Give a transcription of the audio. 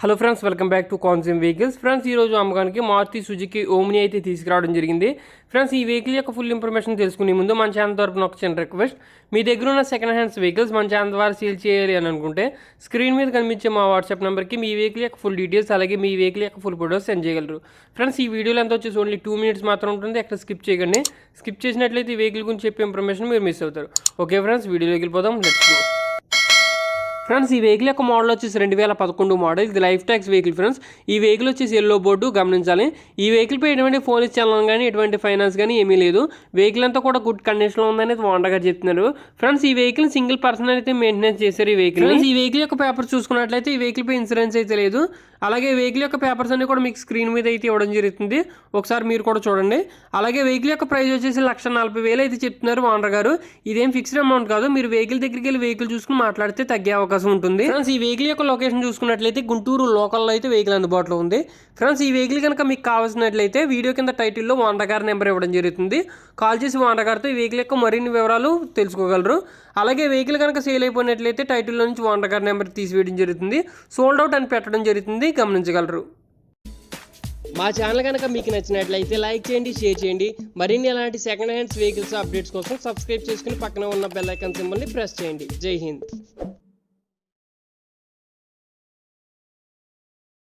Hello friends, welcome back to consume vehicles. Friends, ఈరోజు అమ్మకానికి Maruti Suzuki omni అయితే తీసుకురావడం జరిగింది. ఫ్రెండ్స్, ఈ వెహికల్ యొక్క ఫుల్ ఇన్ఫర్మేషన్ తెలుసుకునే ముందు మన ఛానల్ తరపున ఒక చిన్న రిక్వెస్ట్. మీ దగ్గర ఉన్న సెకండ్ హ్యాండ్స్ వెహికల్స్ మన ఛానల్ ద్వారా సేల్ చేయాలి అని అనుకుంటే స్క్రీన్ మీద కనిపించే మా వాట్సాప్ నెంబర్కి మీ వెహికల్ యొక్క ఫుల్ డీటెయిల్స్ అలాగే మీ వెహికల్ యొక్క ఫుల్ ఫోటోస్ సెండ్ చేయగలరు. ఫ్రెండ్స్, ఈ వీడియోలో ఎంత వచ్చేసి ఓన్లీ 2 minutes మాత్రం ఉంటుంది. ఎక్కడ స్కిప్ చేయకండి. స్కిప్ చేసినట్లయితే ఈ వెహికల్ గురించి చెప్పే ఇన్ఫర్మేషన్ మీరు మిస్ అవుతారు. ఓకే ఫ్రెండ్స్, వీడియోలోకి వెళ్ళిపోదాం. Let's go. ఫ్రెండ్స్, ఈ వెహికల్ యొక్క మోడల్ వచ్చేసి 2011 మోడల్. ఇది లైఫ్ ట్యాక్స్ వెహికల్. ఫ్రెండ్స్, ఈ వెహికల్ వచ్చేసి ఎల్లో బోర్డు గమనించాలి. ఈ వెహికల్పై ఎటువంటి పోలీస్ చలనం కానీ ఎటువంటి ఫైనాన్స్ కానీ ఏమీ లేదు. వెహికల్ అంతా కూడా గుడ్ కండిషన్లో ఉందని ఓనర్ గారు చెప్తున్నారు. ఫ్రెండ్స్, ఈ వెహికల్ సింగిల్ పర్సన్ అయితే మెయింటెనెన్స్ చేశారు. ఈ వెహికల్ యొక్క పేపర్స్ చూసుకున్నట్లయితే ఈ వెహికల్ పై ఇన్సూరెన్స్ అయితే లేదు. అలాగే వెహికల్ యొక్క పేపర్స్ అన్ని కూడా మీకు స్క్రీన్ మీద అయితే ఇవ్వడం జరుగుతుంది. ఒకసారి మీరు కూడా చూడండి. అలాగే వెహికల్ యొక్క ప్రైస్ వచ్చేసి 1,40,000 అయితే చెప్తున్నారు ఓనర్ గారు. ఇదేం ఫిక్స్డ్ అమౌంట్ కాదు. మీరు వెహికల్ దగ్గరికి వెళ్ళి వెహికల్ చూసుకుని మాట్లాడితే తగ్గే అవకాశం ఉంటుంది. ఫ్రెండ్స్, ఈ వెహికల్ యొక్క లొకేషన్ చూసుకున్నట్లయితే గుంటూరు లోకల్లో అయితే వెహికల్ అందుబాటులో ఉంది. ఫ్రెండ్స్, ఈ వెహికల్ కనుక మీకు కావాల్సినట్లయితే వీడియో కింద టైటిల్లో ఓనర్ గారి నెంబర్ ఇవ్వడం జరుగుతుంది. కాల్ చేసి ఓనర్ గారితో ఈ వెహికల్ యొక్క మరిన్ని వివరాలు తెలుసుకోగలరు. అలాగే వెహికల్ కనుక సేల్ అయిపోయినట్లయితే టైటిల్లో నుంచి ఓనర్ గారి నెంబర్ తీసివేయడం జరుగుతుంది. సోల్డ్ అవుట్ అని పెట్టడం జరుగుతుంది, గమనించగలరు. మా ఛానల్ కనుక మీకు నచ్చినట్లయితే లైక్ చేయండి, షేర్ చేయండి. మరిన్ని అలాంటి సెకండ్ హ్యాండ్స్ వెహికల్స్ అప్డేట్స్ కోసం సబ్స్క్రైబ్ చేసుకుని పక్కన ఉన్న బెల్ ఐకాన్ సింబల్ని ప్రెస్ చేయండి. జై హింద్.